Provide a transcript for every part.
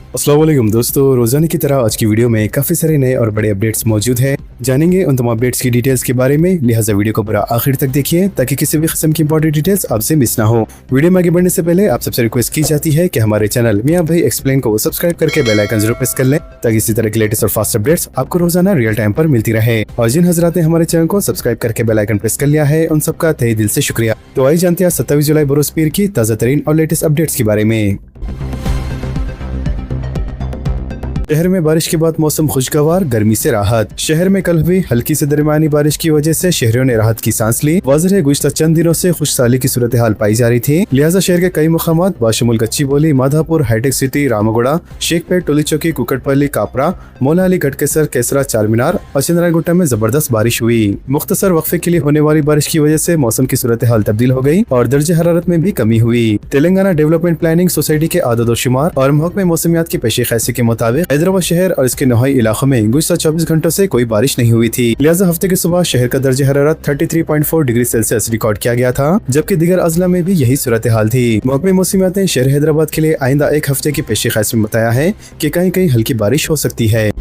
अस्सलाम वालेकुम दोस्तों, रोजाना की तरह आज की वीडियो में काफ़ी सारे नए और बड़े अपडेट्स मौजूद हैं। जानेंगे उन तमाम अपडेट्स की डिटेल्स के बारे में, लिहाजा वीडियो को पूरा आखिर तक देखिए ताकि किसी भी किस्म की इंपॉर्टेंट डिटेल्स आपसे मिस ना हो। वीडियो में आगे बढ़ने से पहले आप सबसे रिक्वेस्ट की जाती है कि हमारे चैनल मियां भाई एक्सप्लेन को सब्सक्राइब करके बेल आइकन जरूर प्रेस कर लें ताकि इसी तरह की लेटेस्ट और फास्ट अपडेट्स आपको रोजाना रियल टाइम पर मिलती रहे। और जिन हजरात ने हमारे चैनल को सब्सक्राइब करके बेल आइकन प्रेस कर लिया है उन सबका तहे दिल से शुक्रिया। तो आइए जानते हैं 27 जुलाई बरोज पीर की ताज़ा तरीन और लेटेस्ट अपडेट्स के बारे में। शहर में बारिश के बाद मौसम खुशगवार, गर्मी से राहत। शहर में कल हुई हल्की से दरमियानी बारिश की वजह से शहरियों ने राहत की सांस ली। वाज़ेह है गुज़श्ता चंद दिनों से खुशहाली की सूरत हाल पाई जा रही थी, लिहाजा शहर के कई मुकामात बाशमुल गच्चीबोली, माधापुर, हाईटेक सिटी, रामागुड़ा, शेखपेट, टोली चौकी, कुकटपल्ली, कापरा, मौला अली, गटकेसर, केसरा, चारमीनार और चंद्रागुट्टा में जबरदस्त बारिश हुई। मुख्तसर वक्फे के लिए होने वाली बारिश की वजह से मौसम की सूरत हाल तब्दील हो गई और दर्जे हरारत में भी कमी हुई। तेलंगाना डेवलपमेंट प्लानिंग सोसाइटी के आदोदोशुमार और महकमे मौसमियात की पेशी खैसी के मुताबिक हैदराबाद शहर और के नहाई इलाकों में गुज़श्ता 24 घंटों से कोई बारिश नहीं हुई थी, लिहाजा हफ्ते की सुबह शहर का दर्जे हरारत 33.4 डिग्री सेल्सियस रिकॉर्ड किया गया था, जबकि दीगर अजला में भी यही सूरत हाल थी। महकमे मौसमियात ने शहर हैदराबाद के लिए आइंदा एक हफ्ते की पेशी खैस में बताया है कि कहीं कहीं हल्की बारिश हो सकती है।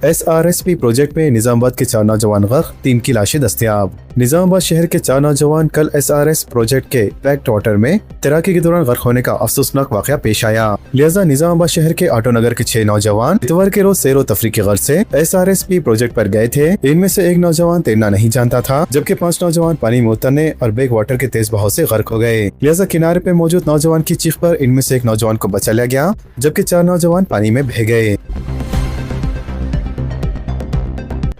SRSP प्रोजेक्ट में निजामाबाद के 4 नौजवान गर्क, 3 की लाशें दस्तयाब। निजामाबाद शहर के 4 नौजवान कल SRS प्रोजेक्ट के पैक्ड वाटर में तैराकी के दौरान गर्क होने का अफसोसनाक वाकया पेश आया, लिहाजा निजामाबाद शहर के ऑटो नगर के 6 नौजवान इतवार के रोज सैर व तफरीह की गर्ज से SRSP प्रोजेक्ट पर गए थे। इनमें से एक नौजवान तैरना नहीं जानता था, जबकि 5 नौजवान पानी में उतरने और बैक वाटर के तेज बहाव से गर्क हो गए, लिहाजा किनारे पे मौजूद नौजवान की चीख पर इनमें से एक नौजवान को बचा लिया गया, जबकि 4 नौजवान पानी में बह गए।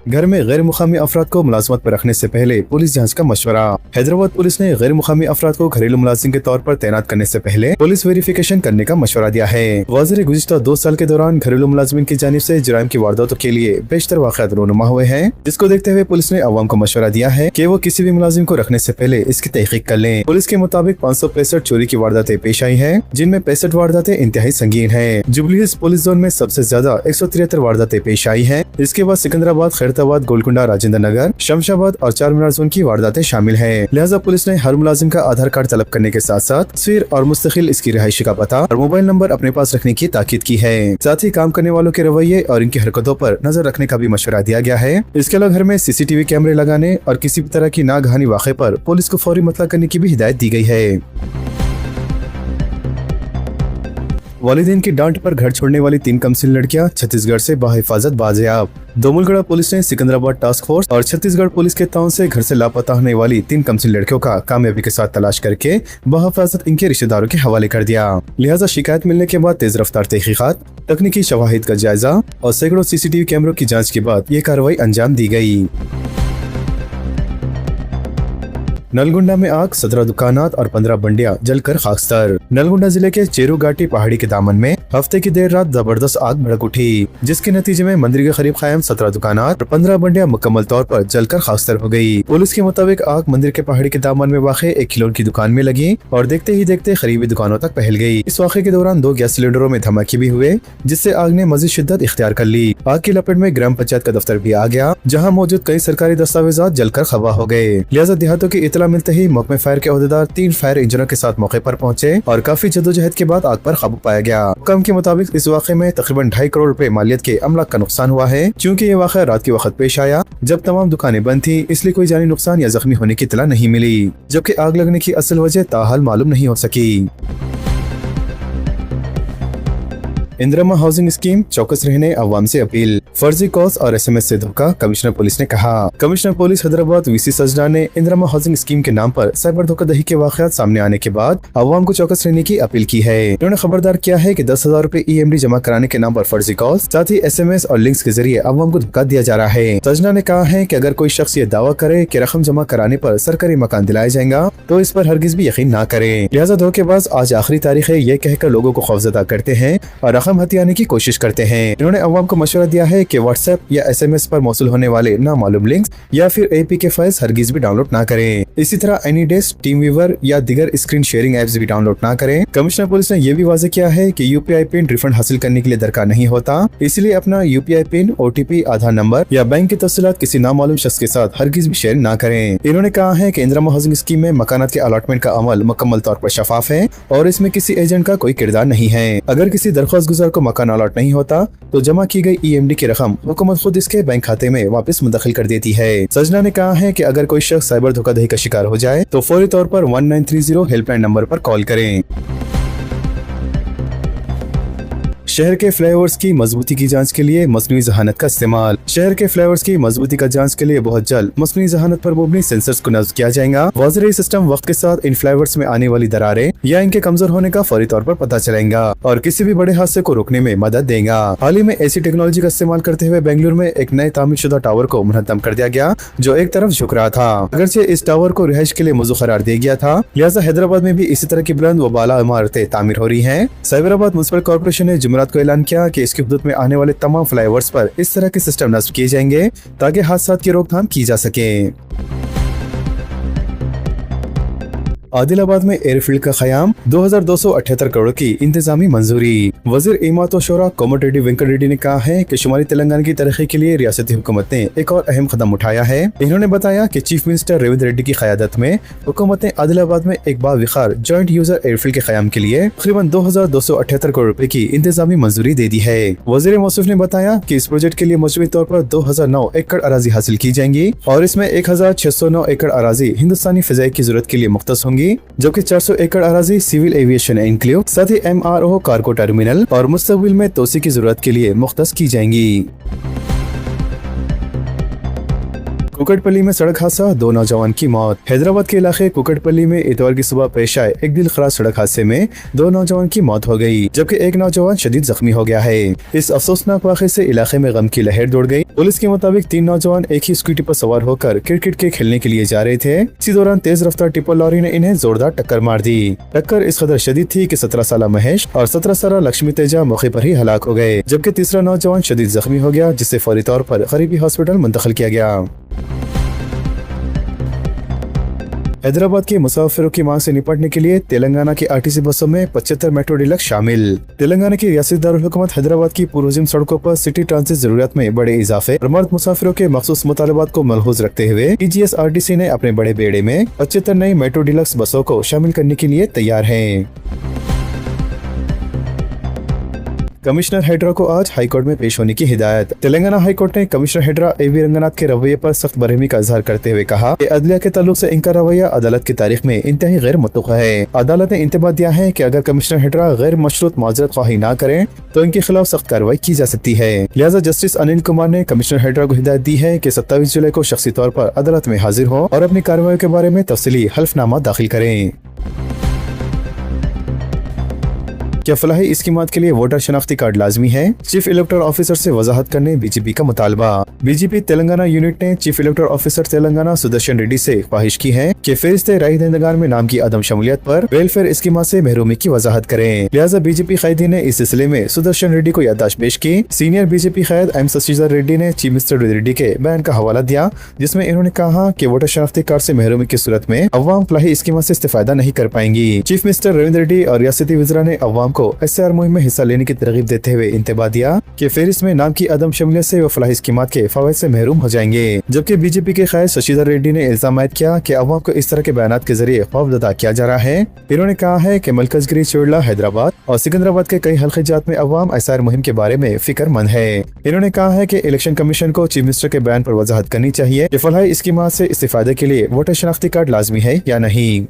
घर में गैर मुकामी अफराद को मुलाजमत पर रखने से पहले पुलिस जांच का मशवरा। हैदराबाद पुलिस ने गैर मुकामी अफराद को घरेलू मुलाजिम के तौर पर तैनात करने से पहले पुलिस वेरिफिकेशन करने का मशवरा दिया है। वाज़ेह गुज़श्ता 2 साल के दौरान घरेलू मुलाजिमिन की जानिब से जुराइम की वारदातों के लिए बेशतर वाक़यात रोनुमा हुए हैं, जिसको देखते हुए पुलिस ने अवाम को मशवरा दिया है कि वो किसी भी मुलाजिम को रखने से पहले इसकी तहकीक कर लें। पुलिस के मुताबिक 565 चोरी की वारदातें पेश आई है, जिनमें 65 वारदातें इंतहाई संगीन है। जुबली हिल्स पुलिस जोन में सबसे ज्यादा 173 वारदातें पेश आई है। इसके बाद सिकंदराबाद, खैरताबाद, गोलकुंडा, राजेंद्र नगर, शमशाबाद और चारमीनार जोन की वारदातें शामिल हैं। लिहाजा पुलिस ने हर मुलाजिम का आधार कार्ड तलब करने के साथ साथ तस्वीर और मुस्तकिल इसकी रिहायशी का पता और मोबाइल नंबर अपने पास रखने की ताकीद की है। साथ ही काम करने वालों के रवैये और इनकी हरकतों पर नजर रखने का भी मशवरा दिया गया है। इसके अलावा घर में CCTV कैमरे लगाने और किसी भी तरह की नागहानी वाक़े पर पुलिस को फौरी मतला करने की भी हिदायत दी गई है। वालिदैन की डांट पर घर छोड़ने वाली 3 कमसिन लड़कियां छत्तीसगढ़ से बाहिफाजत बाजियाब। दोमुलगढ़ पुलिस ने सिकंदराबाद टास्क फोर्स और छत्तीसगढ़ पुलिस के ताउन से घर से लापता होने वाली 3 कमसिन लड़कियों का कामयाबी के साथ तलाश करके बाहिफाजत इनके रिश्तेदारों के हवाले कर दिया। लिहाजा शिकायत मिलने के बाद तेज रफ्तार तहकीकात, तकनीकी शवाहिद का जायजा और सैकड़ों CCTV कैमरों की जाँच के बाद ये कार्रवाई अंजाम दी गयी। नलगुंडा में आग, 17 दुकानात और 15 बंडियां जलकर खाकस्तर। नलगुंडा जिले के चेरू घाटी पहाड़ी के दामन में हफ्ते की देर रात जबरदस्त आग भड़क उठी, जिसके नतीजे में मंदिर के करीब कायम 17 दुकानात और 15 बंडियां मुकम्मल तौर पर जलकर खाकस्तर हो गई। पुलिस के मुताबिक आग मंदिर के पहाड़ी के दामन में वाक़े एक खिलौने की दुकान में लगी और देखते ही देखते करीबी दुकानों तक फैल गई। इस वाक़े के दौरान 2 गैस सिलेंडरों में धमाके भी हुए, जिससे आग ने मजीद शिद्दत इख्तियार कर ली। आग की लपेट में ग्राम पंचायत का दफ्तर भी आ गया, जहाँ मौजूद कई सरकारी दस्तावेजात जलकर खबा हो गए। लिहाजा देहातों की इतला मिलते ही महकमे फायर के अहदेदार 3 फायर इंजनों के साथ मौके पर पहुंचे और काफी जद्दोजहद के बाद आग पर काबू पाया गया। हुक्म के मुताबिक इस वाक़े में तकरीबन 2.5 करोड़ रुपए मालियत के अमलाक का नुकसान हुआ है। चूँकि ये वाक़या रात के वक्त पेश आया जब तमाम दुकानें बंद थी, इसलिए कोई जानी नुकसान या जख्मी होने की इतला नहीं मिली, जबकि आग लगने की असल वजह ताहाल मालूम नहीं हो सकी। इंदिरा हाउसिंग स्कीम, चौकस रहने अवाम से अपील। फर्जी कॉल्स और SMS से धोखा, कमिश्नर पुलिस ने कहा। कमिश्नर पुलिस हैदराबाद VC सजना ने इंदिरा हाउसिंग स्कीम के नाम पर साइबर धोखाधड़ी के वाकयात सामने आने के बाद अवाम को चौकस रहने की अपील की है। उन्होंने खबरदार किया है कि 10,000 रुपए EMD जमा कराने के नाम पर फर्जी कॉल्स, साथ ही SMS और लिंक्स के जरिए अवाम को धोखा दिया जा रहा है। सजना ने कहा है कि अगर कोई शख्स ये दावा करे कि रकम जमा कराने पर सरकारी मकान दिलाया जाएगा तो इस पर हरगिज भी यकीन न करे। लिहाजा धोखेबाज आज आखिरी तारीख है ये कहकर लोगों को खौफजदा करते हैं और रकम हथियाने की कोशिश करते हैं। इन्होंने अवाम को मशवरा दिया है कि WhatsApp या SMS पर मौसूल होने वाले नामालूम लिंक्स या फिर APK फाइल्स हरगिज भी डाउनलोड ना करें। इसी तरह एनीडेस्क, टीम वीवर या दीगर स्क्रीन शेयरिंग एप्स भी डाउनलोड ना करें। कमिश्नर पुलिस ने यह भी वाज़ेह किया है कि यूपीआई पिन रिफंड हासिल करने के लिए दरकार नहीं होता, इसलिए अपना यूपीआई पिन, ओटीपी, आधार नंबर या बैंक की तफसीलात किसी नामालूम शख्स के साथ हरगिज भी शेयर ना करें। इन्होंने कहा है कि इंदिरा हाउसिंग स्कीम में मकानात के अलॉटमेंट का अमल मुकम्मल तौर पर शफाफ है और इसमें किसी एजेंट का कोई किरदार नहीं है। अगर किसी दरख्वास्त गुजार को मकान अलॉट नहीं होता तो जमा की गई ईएमडी की रकम हुकूमत खुद इसके बैंक खाते में वापस मुंतकिल कर देती है। सजना ने कहा है कि अगर कोई शख्स साइबर धोखाधड़ी का शिकार हो जाए तो फौरी तौर पर 1930 हेल्पलाइन नंबर पर कॉल करें। शहर के फ्लाईओवर्स की मजबूती की जांच के लिए मसनूई जहानत का इस्तेमाल। शहर के फ्लाईओवर्स की मजबूती का जांच के लिए बहुत जल्द मसनूई जहानत पर मुबनी सेंसर्स को नस्ब किया जाएगा। वाज़ेह सिस्टम वक्त के साथ इन फ्लाईओवर्स में आने वाली दरारें या इनके कमजोर होने का फौरी तौर पर पता चलेगा और किसी भी बड़े हादसे को रोकने में मदद देगा। हाल ही में ऐसी टेक्नोलॉजी का इस्तेमाल करते हुए बेंगलुरु में एक नए तामीरशुदा टावर को मुनहदम कर दिया गया जो एक तरफ झुक रहा था। अगरचे इस टावर को रिहाइश के लिए मौजू करार दिया गया था, लिहाजा हैदराबाद में भी इसी तरह की बुलंद व बाला इमारतें तामीर हो रही है। साइबराबाद म्युनिसिपल कॉर्पोरेशन ने जुमेरात को ऐलान किया कि इसकी हुदूद में आने वाले तमाम फ्लाईओवर्स पर इस तरह के सिस्टम नस्ब किए जाएंगे ताकि हादसात की रोकथाम की जा सके। आदिलाबाद में एयरफील्ड का क़याम 2278 करोड़ की इंतजामी मंजूरी। वजीर इमारत व शोरा कोमटिरेड्डी वेंकट रेड्डी ने कहा है कि शुमाली तेलंगाना की तरक्की के लिए रियासती हुकूमत ने एक और अहम कदम उठाया है। इन्होंने बताया कि चीफ मिनिस्टर रेवंत रेड्डी की क़यादत में हुकूमत ने आदिलाबाद में एक बाविखार जॉइंट यूजर एयरफील्ड के क़याम के लिए तकरीबन 2278 करोड़ रुपए की इंतजामी मंजूरी दे दी है। वजीर मौसूफ ने बताया कि इस प्रोजेक्ट के लिए मजमूई तौर पर 2009 एकड़ अराजी हासिल की जाएंगी और इसमें 1609 एकड़ अराजी हिंदुस्तानी फिजाई की जरूरत के लिए मुख्तस होंगी, जबकि 400 एकड़ अराजी सिविल एविएशन इंक्लूड, साथ ही MRO कार्गो टर्मिनल और मुस्तकबिल में तोसी की जरूरत के लिए मुख्तस की जाएंगी। कुकटपल्ली में सड़क हादसा, 2 नौजवान की मौत। हैदराबाद के इलाके कुकटपल्ली में इतवार की सुबह पेश आए एक दिलखराज सड़क हादसे में 2 नौजवान की मौत हो गई, जबकि एक नौजवान शदीद जख्मी हो गया है। इस अफसोसनाक वाक़े से इलाके में गम की लहर दौड़ गई। पुलिस के मुताबिक 3 नौजवान एक ही स्कूटी पर सवार होकर क्रिकेट के खेलने के लिए जा रहे थे। इसी दौरान तेज रफ्तार टिप्पर लॉरी ने इन्हें जोरदार टक्कर मार दी। टक्कर इस कदर शदीद थी कि 17 साल महेश और 17 साल लक्ष्मी तेजा मौके पर ही हलाक हो गए, जबकि तीसरा नौजवान शदीद जख्मी हो गया, जिसे फौरी तौर पर करीबी हॉस्पिटल मुंतकिल किया गया। हैदराबाद के मुसाफिरों की मांग से निपटने के लिए तेलंगाना की आरटीसी बसों में 75 मेट्रो डिलक्स शामिल। तेलंगाना की रियासती दारुल हुकूमत हैदराबाद की पुरहजम सड़कों पर सिटी ट्रांसिट जरूरत में बड़े इजाफे और मर्द मुसाफिरों के मखसूस मुतालबात को मलहूज रखते हुए TGSRTC ने अपने बड़े बेड़े में 75 नई मेट्रो डिलक्स बसों को शामिल करने के लिए तैयार है। कमिश्नर हैदरा को आज हाईकोर्ट में पेश होने की हिदायत। तेलंगाना हाईकोर्ट ने कमिश्नर हैदरा AV रंगनाथ के रवैये पर सख्त बरहमी का इजहार करते हुए कहा कि अदलिया के ताल्लुक से इनका रवैया अदालत की तारीख में इंतहाई गैर मुतवक्का है। अदालत ने इंतबाह दिया है कि अगर कमिश्नर हैदरा गैर मशरूत माजरत ख्वाही न करें तो इनके खिलाफ सख्त कार्रवाई की जा सकती है। लिहाजा जस्टिस अनिल कुमार ने कमिश्नर हैदरा को हिदायत दी है कि 27 जुलाई को शख्सी तौर पर अदालत में हाजिर हो और अपनी कार्रवाई के बारे में तफसीली हल्फनामा दाखिल करें। क्या फलाही स्कीमात के लिए वोटर शनाख्ती कार्ड लाजमी है? चीफ इलेक्टोरल ऑफिसर से वजाहत करने बीजेपी का मुतालबा। बीजेपी तेलंगाना यूनिट ने chief electoral officer Telangana Sudarshan Reddy से ख्वाहिश की है कि फहरिस्त राय दहिंदगान में नाम की अदम शमूलियत पर वेलफेयर स्कीमात से महरूमी की वजाहत करें। लिहाजा बीजेपी कायदीन ने इस सिलसिले में सुदर्शन रेड्डी को याददाश्त पेश की। सीनियर बीजेपी कायद M शशिधर रेड्डी ने चीफ मिनिस्टर रेड्डी के बयान का हवाला दिया, जिसमें इन्होंने कहा कि वोटर शनाख्ती कार्ड से महरूमी की सूरत में अवाम फलाही स्कीमात से इस्तेफादा नहीं कर पाएंगी। चीफ मिनिस्टर रेवंत रेड्डी और रियासती वज़रा ने अवाम को SR मुहिम में हिस्सा लेने की तरगीब देते हुए इंतबाह दिया कि फहरिस्त में नाम की अदम शमूलियत से वो फलाही स्कीमात के फवाइद से महरूम हो जाएंगे। जबकि बीजेपी के कायद शशिधर रेड्डी ने इल्जाम आयद किया कि अवाम को इस तरह के बयान के जरिए खौफजदा किया जा रहा है। इन्होंने कहा है कि मलकजगिरी, चोड़ला, हैदराबाद और सिकंदराबाद के कई हल्के जात में अवाम SR मुहिम के बारे में फिक्रमंद है। इन्होंने कहा है कि इलेक्शन कमीशन को चीफ मिनिस्टर के बयान पर वजाहत करनी चाहिए कि फलाही स्कीमात से इस्तेफादे के लिए वोटर शनाख्ती कार्ड लाजमी है या नहीं।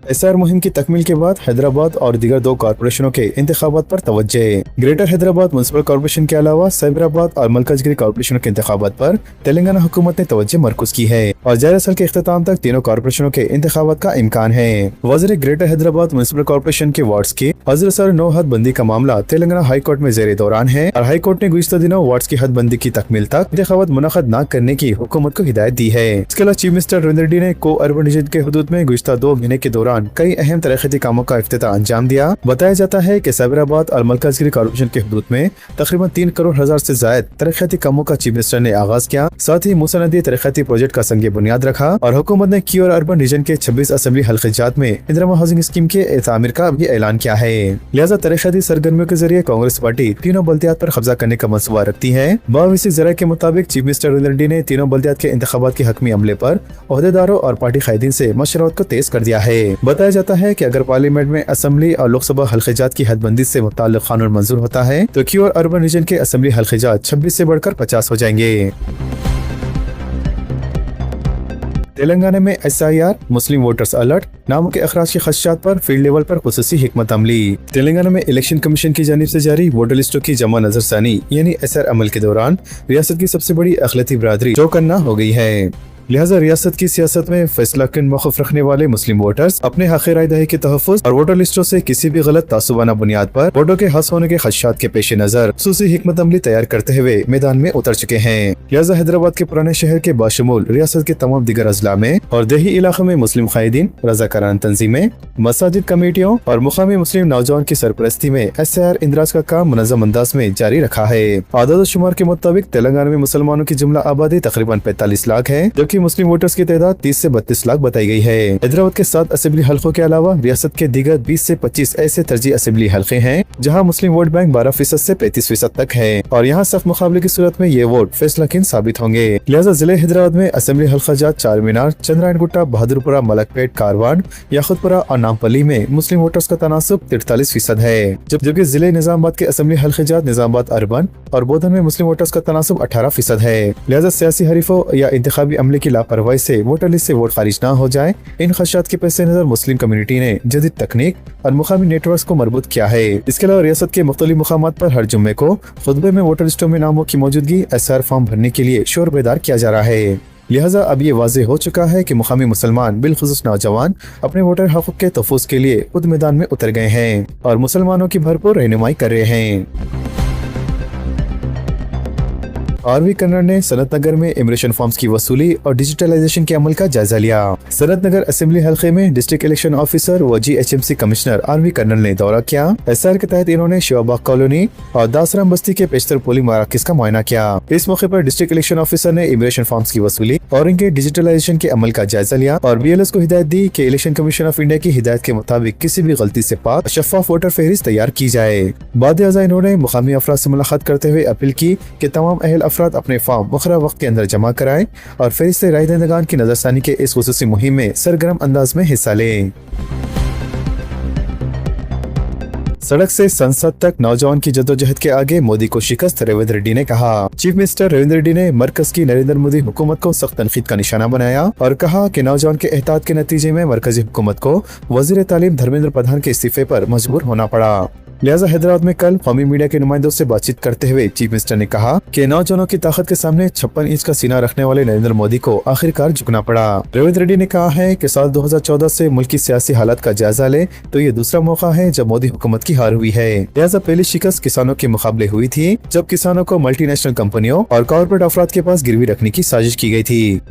SR मुहिम की तकमील के बाद हैदराबाद और दीगर 2 कॉर्पोरेशनों के इंतखाबात पर तवज्जो। ग्रेटर हैदराबाद म्युनिसिपल कॉर्पोरेशन के अलावा साइबराबाद और मलकजगिरी कॉर्पोरेशन के इंतखाबात पर तेलंगाना हुकूमत ने तवज्जो मरकूज की है और जारी साल के इख्तिताम तक तीनों कॉर्पोरेशनों के इंतखाबात का इम्कान है। वज़ीर ग्रेटर हैदराबाद म्युनिसिपल कॉर्पोरेशन के वार्ड्स की अजरसर 9 हदबंदी का मामला तेलंगाना हाई कोर्ट में जेर दौरान है और हाई कोर्ट ने गुज़िश्ता दिनों वार्ड्स की हदबंदी की तकमील तक इंतखाबात मुनक़द न करने की हुकूमत को हिदायत दी है। इसके अलावा चीफ मिनिस्टर रेवंत रेड्डी ने को अर्बन रीजन के हुदूद में गुज़िश्ता 2 महीने के दौरान दौरान कई अहम तरक्याती कामों का इफ्तिताह अंजाम दिया। बताया जाता है कि साबराबाद और मलकाजगिरी कॉर्पोरेशन के हदूद में तकरीबन 3 करोड़ हजार से ज्यादा तरक्याती कामों का चीफ मिनिस्टर ने आगाज किया। साथ ही मूसा नदी तरक्याती प्रोजेक्ट का संग बुनियाद रखा और हुकूमत ने की और अर्बन रीजन के 26 असेंबली हल्क़ात में इंदिरा हाउसिंग स्कीम के तामीर का भी ऐलान किया है। लिहाजा तरक्याती सरगर्मियों के जरिए कांग्रेस पार्टी तीनों बल्दियात पर कब्जा करने का मंसूबा रखती है। बाविसी जराये के मुताबिक चीफ मिनिस्टर रेवंत रेड्डी ने तीनों बल्दियात के इंतखाबात के हकमी अमले पर ओहदेदारों और पार्टी कायदीन से मशवरत को तेज कर दिया है। बताया जाता है कि अगर पार्लियामेंट में असेंबली और लोकसभा हल्क़ात की हदबंदी से मुताल्लिक़ कानून मंजूर होता है तो क्यू और अर्बन रीजन के असेंबली हल्क़ात 26 से बढ़कर 50 हो जाएंगे। तेलंगाना में SIR मुस्लिम वोटर्स अलर्ट नामों के अखराज के खदशात पर फील्ड लेवल पर खुसूसी हिकमत अमली। तेलंगाना में इलेक्शन कमीशन की जानिब से जारी वोटर लिस्टों की जमा नजरसानी यानी SR अमल के दौरान रियासत की सबसे बड़ी अक़लियती बिरादरी चौकन्ना हो गई है। लिहाजा रियासत की सियासत में फैसला कुन मौक़िफ़ रखने वाले मुस्लिम वोटर्स अपने हक़ राय दही के तहफ़्फ़ुज़ और वोटर लिस्टों से किसी भी गलत तासुबाना बुनियाद पर वोटों के हस्ब होने के खदशात के पेश नज़र खुसूसी हिकमत अमली तैयार करते हुए मैदान में उतर चुके हैं। लिहाजा हैदराबाद के पुराने शहर के बाशमूल रियासत के तमाम दिगर अजला में और देही इलाक़ों में मुस्लिम कायदीन, रज़ाकाराना तंजीमें, मसाजिद कमेटियों और मुकामी मुस्लिम नौजवान की सरपरस्ती में SIR इंदराज का काम मुनज़्ज़म अंदाज में जारी रखा है। आदाद शुमार के मुताबिक तेलंगाना में मुसलमानों की जुमला आबादी तकरीबन 45 लाख है, जबकि मुस्लिम वोटर्स की 30 से 32 लाख बताई गई है। हैदराबाद के 7 असेंबली हल्कों के अलावा रियासत के दीगर 20 से 25 ऐसे तरजीह असेंबली हल्के हैं जहां मुस्लिम वोट बैंक 12% से 35% तक है और यहां सख्त मुकाबले की सूरत में ये वोट फैसलाकिन साबित होंगे। लिहाजा जिले हैदराबाद में असेंबली हल्काजात चार मीनार, चंद्रायन गुट्टा, बहादुरपुरा, मलकपेट, कारवान, याकुतपुरा और नामपल्ली में मुस्लिम वोटर्स का तनासुब 43% है, जबकि जिले निजामाबाद के असेंबली हल्काजात निजामाबाद अर्बन और बोधन में मुस्लिम वोटर्स का तनासुब 18% है। लिहाजा सियासी हरीफों या इंतखाबी अमले की लापरवाही से वोटर लिस्ट से वोट खारिज न हो जाए, इन खदशात के पेश नजर मुस्लिम कम्युनिटी ने जदीद तकनीक और मुकामी नेटवर्क को मरबूत किया है। इसके अलावा रियासत के मुख्तलिफ मुकामात पर हर जुम्मे को खुतबे में वोटर लिस्टों में नामों की मौजूदगी SR फॉर्म भरने के लिए शोर बेदार किया जा रहा है। लिहाजा अब ये वाज़ेह हो चुका है कि मुकामी मुसलमान बिलखुसूस नौजवान अपने वोटर हक़ के तहफ़्फ़ुज़ के लिए खुद मैदान में उतर गए हैं और मुसलमानों की भरपूर रहनुमाई कर रहे हैं। आरवी कन्नड़ ने सनत नगर में इमिग्रेशन फॉर्म्स की वसूली और डिजिटलाइजेशन के अमल का जायजा लिया। सनत नगर असेंबली हल्के में डिस्ट्रिक्ट इलेक्शन ऑफिसर व GHMC कमिश्नर आरवी कन्नड़ ने दौरा किया। SR के तहत इन्होंने शिवाबाग कॉलोनी और दासराम बस्ती के पेशतर पोलिंग मराकज़ का मुआयना किया। इस मौके पर डिस्ट्रिक्ट इलेक्शन ऑफिसर ने इमिग्रेशन फॉर्म्स की वसूली और इनके डिजिटलाइजेशन के अमल का जायजा लिया और BLS को हिदायत दी कि इलेक्शन कमीशन ऑफ इंडिया की हिदायत के मुताबिक किसी भी गलती से पाक शफाफ वोटर फहरिस्त तैयार की जाए। बाद अज़ा इन्होंने मुकामी अफराद से मुलाकात करते हुए अपील की कि तमाम अहल अफराद अपने फॉर्म मुकर्रर वक्त के अंदर जमा कराएं और फहरिस्त राय दहिंदगान की नजरसानी के इस खुसूसी मुहिम में सरगर्म अंदाज में हिस्सा लें। सड़क से संसद तक नौजवान की जद्दोजहद के आगे मोदी को शिकस्त, रेवंत रेड्डी ने कहा। चीफ मिनिस्टर रेवंत रेड्डी ने मरकज की नरेंद्र मोदी हुकूमत को सख्त तनकीद का निशाना बनाया और कहा कि नौजवान के एहतियात के नतीजे में मरकजी हुकूमत को वजीर तालीम धर्मेंद्र प्रधान के इस्तीफे पर मजबूर होना पड़ा। लिहाजा हैदराबाद में कल कौमी मीडिया के नुमाइंदों से बातचीत करते हुए चीफ मिनिस्टर ने कहा कि नौजवानों की ताकत के सामने 56 इंच का सीना रखने वाले नरेंद्र मोदी को आखिरकार झुकना पड़ा। रेवंत रेड्डी ने कहा है कि साल 2014 से मुल्क की सियासी हालत का जायजा ले तो ये दूसरा मौका है जब मोदी हुकूमत की हार हुई है। लिहाजा पहली शिकस्त किसानों के मुकाबले हुई थी जब किसानों को मल्टीनेशनल कंपनियों और कॉर्पोरेट अफराद के पास गिरवी रखने की साजिश की गई थी।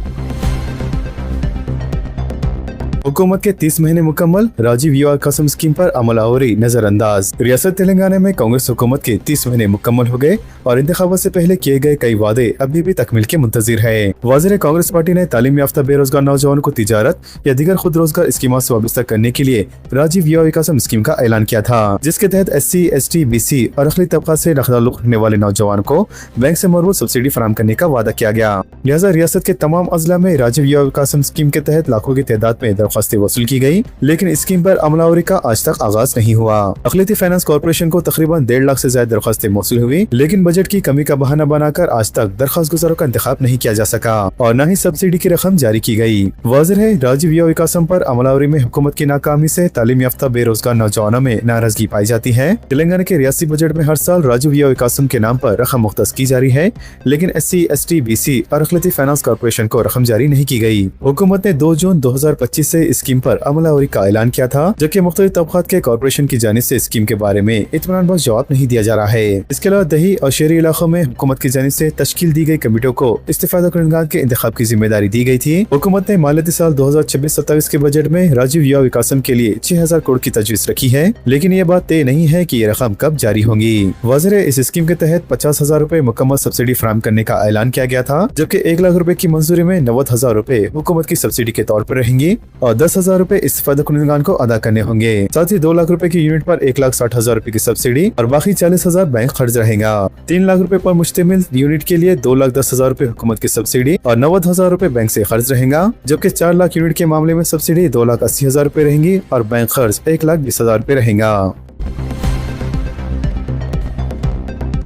हुकूमत के 30 महीने मुकम्मल, राजीव युवा कसम स्कीम पर अमलावरी नजरअंदाज। रियासत तेलंगाना में कांग्रेस हुकूमत के 30 महीने मुकम्मल हो गए और इंतखाबात से पहले किए गए कई वादे अभी भी तकमील के मुंतजिर है। वाज़िर कांग्रेस पार्टी ने तालीम याफ्ता बेरोजगार नौजवानों को तिजारत या दीगर खुद रोजगार स्कीमों से वाबस्ता करने के लिए राजीव युवा कसम स्कीम का ऐलान किया था, जिसके तहत SC, ST, BC और अखिली तबका से ताल्लुक रखने वाले नौजवान को बैंक से मरबूत सब्सिडी फराहम करने का वादा किया गया। लिहाजा रियासत के तमाम अजला में राजीव युवा कसम स्कीम के तहत लाखों की तादाद में दरख्वास्तें वसूल की गई, लेकिन स्कीम पर अमलावरी का आज तक आगाज नहीं हुआ। अखिलती फाइनेंस कॉर्पोरेशन को तकरीबन 1.5 लाख से ज्यादा दरख्वास्तें मौसूल हुई, लेकिन बजट की कमी का बहाना बनाकर आज तक दरख्वास्त गुजारों का इंतखाब नहीं किया जा सका और न ही सब्सिडी की रकम जारी की गई। वाज़िर है राजीव युवा विकासम पर अमलावरी में हुकूमत की नाकामी से तालीम याफ्ता बेरोजगार नौजवानों में नाराजगी पाई जाती है। तेलंगाना के रियासी बजट में हर साल राजीव युवा विकासम के नाम पर रकम मुख्तस की जा रही है, लेकिन SC, ST, BC और अखिलती फाइनेंस कॉर्पोरेशन को रकम जारी नहीं की गई। हुकूमत ने 2 जून 2025 से से स्कीम पर अमलावरी का ऐलान किया था, जबकि मुख्तलिफ तबकात के कॉर्पोरेशन की जानिब से स्कीम के बारे में इत्मीनान बख्श जवाब नहीं दिया जा रहा है। इसके अलावा दही और शहरी इलाकों में हुकूमत की जानिब से तश्कील दी गई कमेटियों को इस्तेफादा करनेगान के इंतखाब की जिम्मेदारी दी गई थी। हुकूमत ने मालियाती साल 2026-27 के बजट में राजीव युवा विकासम के लिए 6000 करोड़ की तजवीज रखी है, लेकिन ये बात तय नहीं है कि ये रकम कब जारी होंगी। वज़ीर इस स्कीम के तहत 50,000 रूपए मुकम्मल सब्सिडी फराहम करने का ऐलान किया गया था, जबकि 1 लाख रूपए की मंजूरी में 90,000 रूपए हुकूमत की सब्सिडी के तौर पर रहेंगी और 10,000 रूपए इस्तेफादा करनेगान को अदा करने होंगे। साथ ही 2 लाख रूपए की यूनिट पर 1,60,000 रूपए की सब्सिडी और बाकी 40,000 बैंक खर्च रहेगा। 3 लाख रूपए पर मुश्तमिल यूनिट के लिए 2,10,000 रूपए हुकूमत की सब्सिडी और 90,000 रूपए बैंक से खर्च रहेगा, जबकि 4 लाख यूनिट के मामले में सब्सिडी 2,80,000 रूपए रहेंगी और बैंक खर्च 1,20,000 रूपए रहेगा।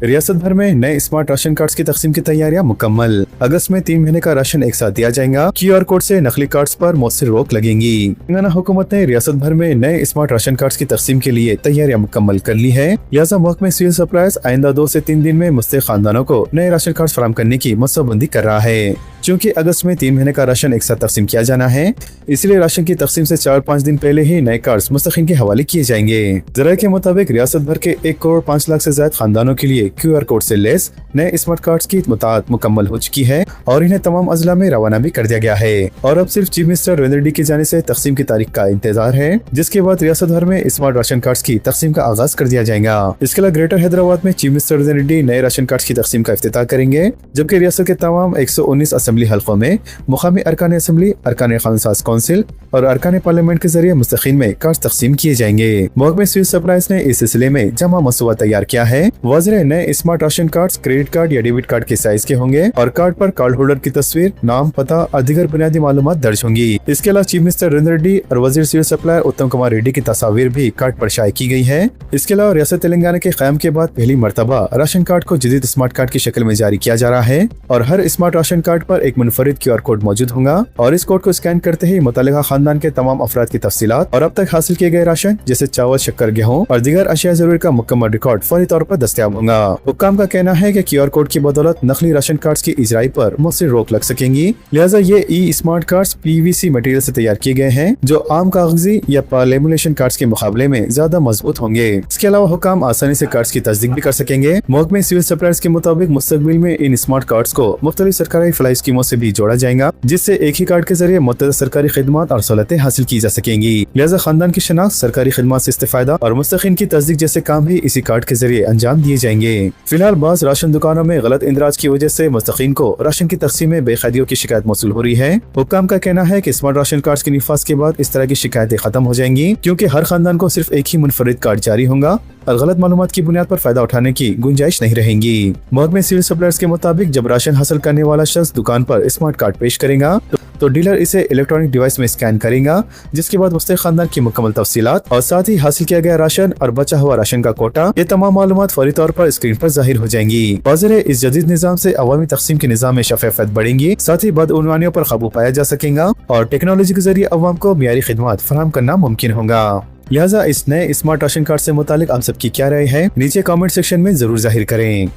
रियासत भर में नए स्मार्ट राशन कार्ड्स की तकसीम की तैयारियां मुकम्मल। अगस्त में 3 महीने का राशन एक साथ दिया जाएगा। QR कोड से नकली कार्ड्स पर मौसर रोक लगेंगी। तेलंगाना हुकूमत ने रियासत भर में नए स्मार्ट राशन कार्ड्स की तकसीम के लिए तैयारियां मुकम्मल कर ली है, लिहाजा महकमा सिविल सप्लाईज आइंदा 2 से 3 दिन में मुस्तहिक खानदानों को नए राशन कार्ड फराहम करने की मनसूबाबंदी कर रहा है। चूँकि अगस्त में 3 महीने का राशन एक साथ तकसीम किया जाना है, इसलिए राशन की तकसीम से 4-5 दिन पहले ही नए कार्ड्स मुस्तकीन के हवाले किए जाएंगे। जराये के मुताबिक रियासत भर के 1 करोड़ 5 लाख से ज्यादा खानदानों के लिए QR कोड से लेस नए स्मार्ट कार्ड्स की मुताद मुकम्मल हो चुकी है और इन्हें तमाम अजला में रवाना भी कर दिया गया है और अब सिर्फ चीफ मिनिस्टर नरेंद्र रेड्डी की जाने से तकसीम की तारीख का इंतजार है, जिसके बाद रियासत भर में स्मार्ट राशन कार्ड्स की तकसीम का आगाज कर दिया जाएगा। इसके अलावा ग्रेटर हैदराबाद में चीफ मिनिस्टर नरेंद्र रेड्डी नए राशन कार्ड्स की तकसीम का इफ्तिताह करेंगे, जबकि रियासत के तमाम 119 असम्बली हल्कों में मुकामी अरकान असम्बली, अरकान कानून-साज काउंसिल और अरकान पार्लियामेंट के जरिए मुस्तकीन में कार्ड तकसीम किए जाएंगे। महकमा सिविल सप्लाईज ने इस सिलसिले में जमा मसूवा तैयार किया है। वज़ीर नए smart ration card credit card या डेबिट कार्ड के साइज के होंगे और कार्ड पर कार्ड होल्डर की तस्वीर, नाम, पता और दीगर बुनियादी मालूमात दर्ज होंगी। इसके अलावा चीफ मिनिस्टर नरेंद्र रेड्डी और वजीर सिविल सप्लाई उत्तम कुमार रेड्डी की तस्वीर भी कार्ड पर शाये की गई है। इसके अलावा रियासत तेलंगाना के क़याम के बाद पहली मरतबा राशन कार्ड को जदीद स्मार्ट कार्ड की शक्ल में जारी किया जा रहा है और हर स्मार्ट राशन कार्ड पर एक मुनफरिद QR कोड मौजूद होगा और इस कोड को स्कैन करते ही मुतल्लिका खानदान के तमाम अफराद की तफसीलात और अब तक हासिल किए गए राशन जैसे चावल, शक्कर, गेहूं और दीगर अशिया जरूरी का मुकम्मल रिकॉर्ड फौरी तौर पर दस्तयाब होगा। हुक्काम का कहना है कि QR कोड की बदौलत नकली राशन कार्ड की इजराई पर मुझसे रोक लग सकेंगी, लिहाजा ये स्मार्ट कार्ड PVC मटेरियल से तैयार किए गए हैं जो आम कागजी या लेमिनेशन कार्ड के मुकाबले में ज्यादा मजबूत होंगे। इसके अलावा हुक्काम आसानी से कार्ड की तस्दीक भी कर सकेंगे। महकमे सिविल सप्लाईज के मुताबिक मुस्तकबिल में इन स्मार्ट कार्ड को मुख्तलिफ सरकारी फलाई स्कीमों से भी जोड़ा जाएगा, जिससे एक ही कार्ड के जरिए मुतअद्दिद सरकारी खिदमत और सहूलतें हासिल की जा सकेंगी। लिहाजा खानदान की शनाख्त, सरकारी खिदमत से इस्तेफादा और मुस्तकीन की तस्दीक जैसे काम भी इसी कार्ड के जरिए अंजाम दिए जाएंगे। फिलहाल बाज़ राशन दुकानों में गलत इंदराज की वजह से मुस्तकीन को राशन की तकसीम में बेखैदियों की शिकायत मौसूल हो रही है। हुक्काम का कहना है कि स्मार्ट राशन कार्ड के निफाज के बाद इस तरह की शिकायतें खत्म हो जाएंगी, क्योंकि हर खानदान को सिर्फ एक ही मुनफरिद कार्ड जारी होगा और गलत मालूमात की बुनियाद पर फायदा उठाने की गुंजाइश नहीं रहेगी। महकमे सिविल सप्लाईज के मुताबिक जब राशन हासिल करने वाला शख्स दुकान पर स्मार्ट कार्ड पेश करेगा तो डीलर इसे इलेक्ट्रॉनिक डिवाइस में स्कैन करेगा, जिसके बाद मुस्तहिक खानदान की मुकम्मल तफसीलात और साथ ही हासिल किया गया राशन और बचा हुआ राशन का कोटा, ये तमाम मालूमात फौरी तौर पर स्क्रीन पर जाहिर हो जाएंगी। वाज़ेह है, इस जदीद निज़ाम से अवामी तकसीम के निज़ाम में शफ़ाफ़ियत बढ़ेंगी, साथ ही बदउनवानियों पर काबू पाया जा सकेगा और टेक्नोलॉजी के जरिए अवाम को मियारी खिदमत फराहम करना मुमकिन होगा। लिहाजा इस नए स्मार्ट राशन कार्ड से मुतालिक आप सबकी क्या राय है, नीचे कमेंट सेक्शन में जरूर जाहिर करें।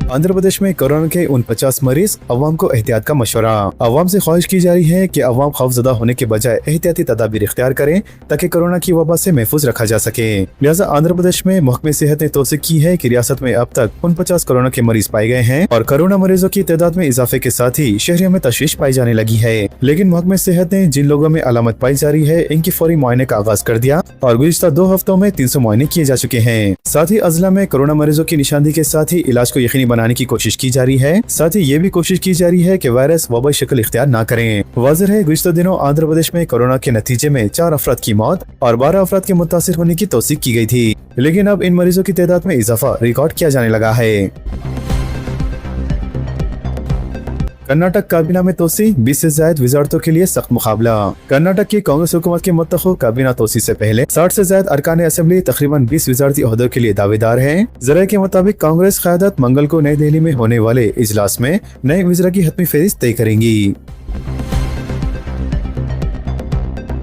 आंध्र प्रदेश में कोरोना के 49 मरीज, अवाम को एहतियात का मशवरा। अवाम से ख्वाहिश की जा रही है कि अवाम खौफजदा होने के बजाय एहतियाती तदाबीर इख्तियार करें ताकि कोरोना की वबा से महफूज रखा जा सके। लिहाजा आंध्र प्रदेश में महकमे सेहत ने तौसीक की है कि रियासत में अब तक 49 कोरोना के मरीज पाए गए हैं और कोरोना मरीजों की तादाद में इजाफे के साथ ही शहरियों में तशवीश पाई जाने लगी है। लेकिन महकमे सेहत ने जिन लोगों में अलामत पाई जा रही है इनकी फौरी मुआयने का आगाज कर दिया और गुज़िश्ता 2 हफ्तों में 300 मुआयने किए जा चुके हैं। साथ ही अजला में कोरोना मरीजों की निशानदेही के साथ ही इलाज को यकीनी बनाने की कोशिश की जा रही है। साथ ही ये भी कोशिश की जा रही है कि वायरस वबाई शक्ल इख्तियार न करें। वाज़ेह है, गुज़िश्ता दिनों आंध्र प्रदेश में कोरोना के नतीजे में 4 अफराद की मौत और 12 अफराद के मुतासिर होने की तौसीक की गई थी, लेकिन अब इन मरीजों की तादाद में इजाफा रिकॉर्ड किया जाने लगा है। कर्नाटक काबीना में तोसी, 20 से ज्यादा वजारतों के लिए सख्त मुकाबला। कर्नाटक की कांग्रेस हुकूमत के मुत्तखब काबीना तोसी से पहले 60 से ज्यादा अरकान असेंबली तकरीबन 20 वजारती ओहदों के लिए दावेदार हैं। ज़राए के मुताबिक कांग्रेस क़यादत मंगल को नई दिल्ली में होने वाले इजलास में नए वज़रा की हतमी फहरिस्त तय करेंगी।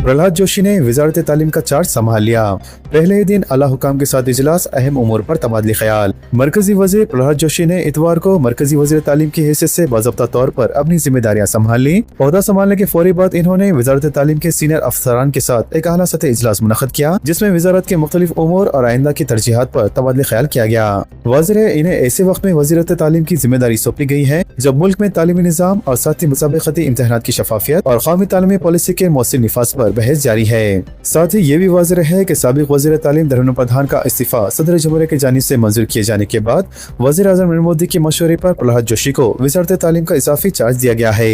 प्रहलाद जोशी ने वजारत तालीम का चार्ज संभाल लिया। पहले ही दिन अला हुकाम के साथ इजलास, अहम उमूर पर तबादले ख्याल। मरकजी वजीर प्रहलाद जोशी ने इतवार को मरकजी वजीर तालीम की हैसियत से बाज़ाब्ता तौर पर अपनी जिम्मेदारियां संभाल ली। ओहदा संभालने के फौरी बाद इन्होंने वजारत तालीम के सीनियर अफसरान के साथ एक आला सतह इजलास मुनक़्क़िद किया, जिसमें वजारत के मुख्तलिफ उमूर और आइंदा की तरजीहात पर तबादले ख्याल किया गया। वाज़ेह है, इन्हें ऐसे वक्त में वज़ीरत तालीम की जिम्मेदारी सौंपी गई है जब मुल्क में तालीमी निज़ाम और साथ ही मुसाबक़ती इम्तिहानात की शफाफियत और कौमी तालीमी पॉलिसी के मौसम निफाज पर बहस जारी है। साथ ही ये भी वाज़ेह है कि साबिक़ वज़ीर तालीम धर्मेंद्र प्रधान का इस्तीफा सदर जमहूरिया की जानिब से मंजूर किए जाने के बाद वज़ीर आज़म नरेंद्र मोदी के मशवरे पर प्रहलाद जोशी को वज़ारत तालीम का इजाफी चार्ज दिया गया है।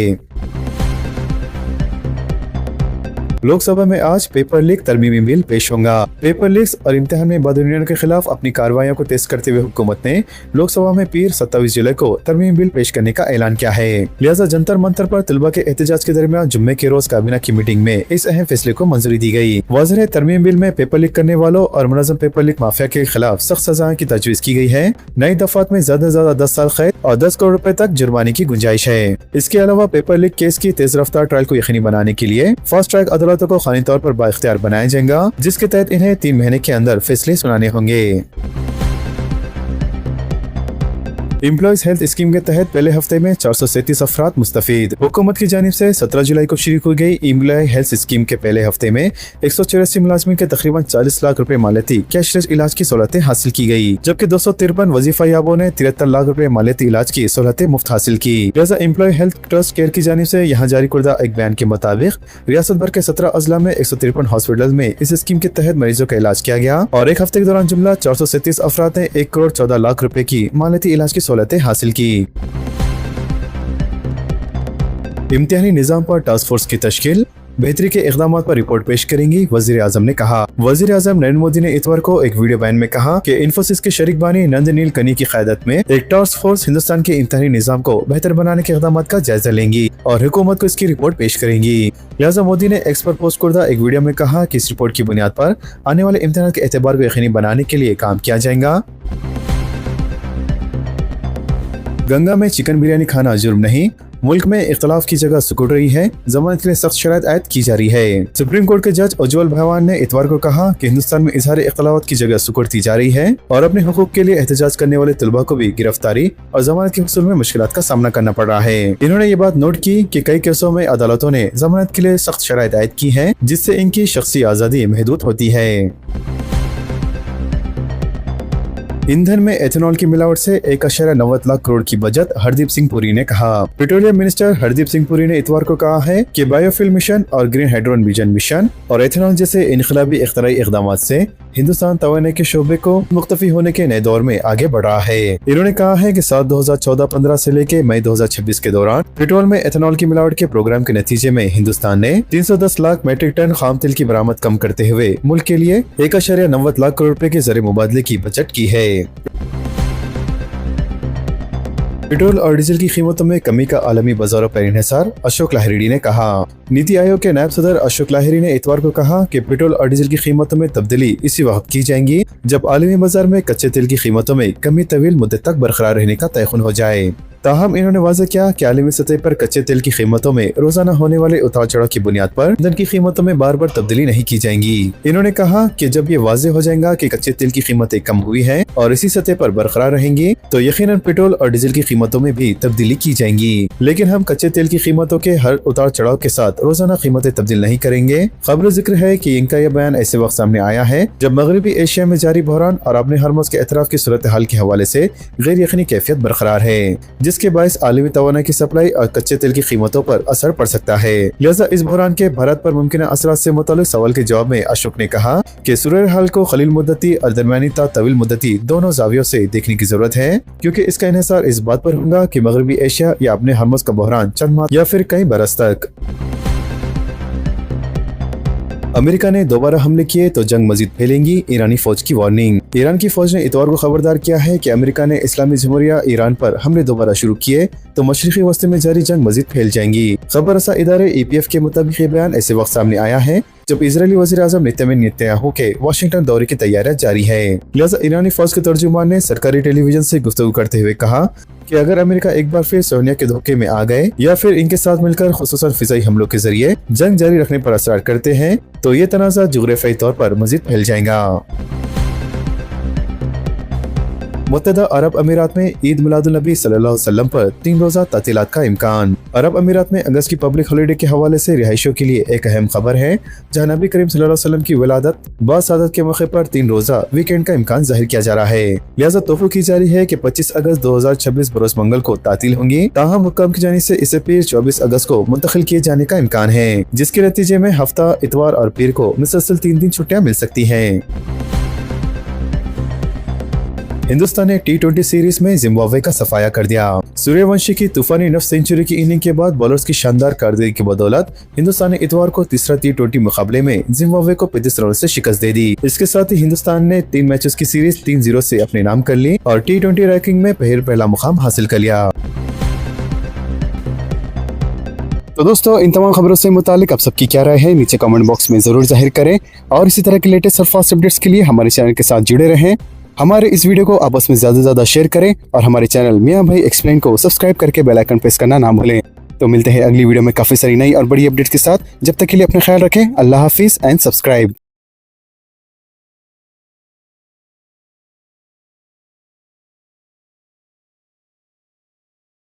लोकसभा में आज पेपर लीक तरमीमी बिल पेश होगा। पेपर लीक्स और इम्तिहान में बदनीयत के खिलाफ अपनी कार्रवाइयों को तेज करते हुए हुकूमत ने लोकसभा में पीर 27 जुलाई को तरमीमी बिल पेश करने का ऐलान किया है। लिहाजा जंतर मंतर पर तलबा के एहतजाज के दरमियान जुम्मे के रोज काबीना की मीटिंग में इस अहम फैसले को मंजूरी दी गई। वाज़ेह तरमीमी बिल में पेपर लीक करने वालों और मुनज़्ज़म पेपर लीक माफिया के खिलाफ सख्त सजाएं की तजवीज़ की गई है। नई दफात में ज्यादा से ज्यादा 10 साल कैद और 10 करोड़ रुपए तक जुर्माने की गुंजाइश है। इसके अलावा पेपर लीक केस की तेज रफ्तार ट्रायल को यकीनी बनाने के लिए फास्ट ट्रैक अदालतों को कानूनी तौर पर बाइख्तियार बनाया जाएगा, जिसके तहत इन्हें 3 महीने के अंदर फैसले सुनाने होंगे। एम्प्लॉयज हेल्थ स्कीम के तहत पहले हफ्ते में 437 अफराद मुस्तफीद। हुकूमत की जानिब से 17 जुलाई को शुरू की गई एम्प्लॉय हेल्थ स्कीम के पहले हफ्ते में 184 मुलाजमीन के तकरीबन 40 लाख रुपए मालियती कैशलेस इलाज की सहूलतें हासिल की गई, जबकि 253 वजीफा याबों ने 73 लाख रुपए मालियती इलाज की सहूलतें मुफ्त हासिल की। लिहाजा एम्प्लॉय हेल्थ ट्रस्ट केयर की जानिब से यहाँ जारी करदा एक बयान के मुताबिक रियासत भर के 17 अजला में 153 हॉस्पिटल में इस स्कीम के तहत मरीजों का इलाज किया गया और एक हफ्ते के दौरान जुमला 437 अफराद ने 1 करोड़ 14 लाख रुपए की मालियती इलाज की सहूलतें हासिल की। इम्तिहानी निजाम पर टास्क फोर्स की तश्कील, बेहतरी के इक़दामात पर रिपोर्ट पेश करेंगी वज़ीर आज़म ने कहा। वज़ीर आज़म नरेंद्र मोदी ने इतवार को एक वीडियो बयान में कहा कि इन्फोसिस के शरीक बानी नंद नील कनी की क़यादत में एक टास्क फोर्स हिंदुस्तान के इम्तिहानी निजाम को बेहतर बनाने के इक़दामात का जायजा लेंगी और हुकूमत को इसकी रिपोर्ट पेश करेंगी। लिहाजा मोदी ने एक्स पर पोस्ट करदा एक वीडियो में कहा कि इस रिपोर्ट की बुनियाद पर आने वाले इम्तिहान के एतबार को यकीनी बनाने के लिए काम किया जाएगा। गंगा में चिकन बिरयानी खाना जुर्म नहीं, मुल्क में इख्तलाफ की जगह सिकुड़ रही है, जमानत के लिए सख्त शराइत आयद की जा रही है। सुप्रीम कोर्ट के जज उज्ज्वल भगवान ने इतवार को कहा कि हिंदुस्तान में इजहार इख्तलाफात की जगह सिकुड़ती जा रही है और अपने हुकूक के लिए एहतजाज करने वाले तलबा को भी गिरफ्तारी और जमानत के हुसूल में मुश्किलात का सामना करना पड़ रहा है। इन्होंने ये बात नोट की कि कई केसों में अदालतों ने जमानत के लिए सख्त शराइत आयद की है, जिससे इनकी शख्सी आज़ादी महदूद होती है। ईंधन में एथेनॉल की मिलावट से 1.9 लाख करोड़ की बचत, हरदीप सिंह पुरी ने कहा। पेट्रोलियम मिनिस्टर हरदीप सिंह पुरी ने इतवार को कहा है कि बायोफ्यूल मिशन और ग्रीन हाइड्रोजन विजन मिशन और एथेनॉल जैसे इनकलाबी इख्तराई इक़दामात से हिंदुस्तान तवाने के शोबे को मुख्तफी होने के नए दौर में आगे बढ़ रहा है। इन्होंने कहा है कि साल 2014-15 से लेके मई 2026 के दौरान पेट्रोल में एथेनॉल की मिलावट के प्रोग्राम के नतीजे में हिंदुस्तान ने 310 लाख मेट्रिक टन खाम तेल की बरामद कम करते हुए मुल्क के लिए 1.9 लाख करोड़ रुपए के ज़रिए मुबादले की बचत की है। पेट्रोल और डीजल की कीमतों में कमी का आलमी बाजारों पर इन्हिसार, अशोक लाहिड़ी ने कहा। नीति आयोग के नायब सदर अशोक लाहिड़ी ने इतवार को कहा कि पेट्रोल और डीजल की कीमतों में तब्दीली इसी वक्त की जाएंगी जब आलमी बाजार में कच्चे तेल की कीमतों में कमी तवील मुद्दत तक बरकरार रहने का तयक़ुन हो जाए। ताहम इन्होंने वाज़ेह किया कि आलमी सतह पर कच्चे तेल की कीमतों में रोजाना होने वाले उतार चढ़ाव की बुनियाद पर ईंधन की कीमतों में बार बार तब्दीली नहीं की जाएंगी। इन्होंने कहा कि जब ये वाज़ेह हो जाएगा कि कच्चे तेल की कीमतें कम हुई हैं और इसी सतह पर बरकरार रहेंगी तो यकीनन पेट्रोल और डीजल की कीमतों में भी तब्दीली की जाएंगी। लेकिन हम कच्चे तेल की कीमतों के हर उतार चढ़ाव के साथ रोजाना कीमतें तब्दील नहीं करेंगे। खबर जिक्र है कि इनका यह बयान ऐसे वक्त सामने आया है जब मगरबी एशिया में जारी बहरान और अपने हरमुज़ के एतराफ की सूरत हाल के हवाले से गैर यकीनी कैफियत बरकरार है, जिसके बायस आलमी तवानाई की सप्लाई और कच्चे तेल की कीमतों पर असर पड़ सकता है। लिहाजा इस बहरान के भारत पर मुमकिन असरात से मुताल्लिक सवाल के जवाब में अशोक ने कहा कि सूरत हाल को खलील मुद्दती और दरमियानी ता तवील मुद्दती दोनों जावियों से देखने की जरूरत है, क्योंकि इसका इन्हिसार इस बात पर होगा कि मगरबी एशिया या अपने हरमुज़ का बहरान चंद माह या फिर कई बरस तक। अमेरिका ने दोबारा हमले किए तो जंग मजीद फैलेंगी, ईरानी फौज की वार्निंग। ईरान की फौज ने इतवार को खबरदार किया है कि अमेरिका ने इस्लामी जमहूरिया ईरान पर हमले दोबारा शुरू किए तो मशरिकी वस्ती में जारी जंग मजीद फैल जाएंगी। खबर रसा इदारे EPF के मुताबिक ये बयान ऐसे वक्त सामने आया है जब इजरायली वज़ीर आज़म नेतन्याहू नेतन्याहू के वाशिंगटन दौरे की तैयारियां जारी है। लिहाजा ईरानी फौज के तर्जुमान ने सरकारी टेलीविजन से गुफ्तगू करते हुए कहा कि अगर अमेरिका एक बार फिर सोनिया के धोखे में आ गए या फिर इनके साथ मिलकर खुसूसन फिजाई हमलों के जरिए जंग जारी रखने पर असरार करते हैं तो ये तनाज़ा जुग़राफ़ियाई तौर पर मज़ीद फैल जाएगा। मुत्तहदा अरब अमीरात में ईद मिलादुन नबी सल्लल्लाहु अलैहि वसल्लम पर 3 रोज़ा तातीलात का इम्कान। अरब अमीरात में अगस्त की पब्लिक हॉलिडे के हवाले से रिहायशियों के लिए एक अहम खबर है, जहां नबी करीम सल्लल्लाहु अलैहि वसल्लम की विलादत बासादत के मौके पर 3 रोज़ा वीकेंड का इम्कान जाहिर किया जा रहा है। लिहाजा तोफ़ो की जा रही है कि 25 अगस्त 2026 बरोज़ मंगल को तातील होंगी। ताहम हुक्काम की जानिब से इसे पीर 24 अगस्त को मुंतकिल किए जाने का इम्कान है, जिसके नतीजे में हफ्ता, इतवार और पीर को मुसलसल 3 दिन छुट्टियां मिल सकती हैं। हिंदुस्तान ने T20 सीरीज में जिम्बाब्वे का सफाया कर दिया। सूर्यवंशी की तूफानी 9 सेंचुरी की इनिंग के बाद बॉलर्स की शानदार कारकर्दगी की बदौलत हिंदुस्तान ने इतवार को तीसरा T20 मुकाबले में जिम्बाब्वे को 35 रनों से शिकस्त दे दी। इसके साथ ही हिंदुस्तान ने 3 मैचेस की सीरीज 3-0 से अपने नाम कर ली और T20 रैंकिंग में पहला मुकाम हासिल कर लिया। तो दोस्तों, इन तमाम खबरों से मुतालिक आप सबकी क्या राय है नीचे कमेंट बॉक्स में जरूर जाहिर करें और इसी तरह के लेटेस्ट और फास्ट अपडेट्स के लिए हमारे चैनल के साथ जुड़े रहें। हमारे इस वीडियो को आपस में ज्यादा से ज्यादा शेयर करें और हमारे चैनल मियां भाई एक्सप्लेन को सब्सक्राइब करके बेल आइकन प्रेस करना ना भूलें। तो मिलते हैं अगली वीडियो में काफी सारी नई और बड़ी अपडेट्स के साथ। जब तक के लिए अपना ख्याल रखें। अल्लाह हाफिज एंड सब्सक्राइब।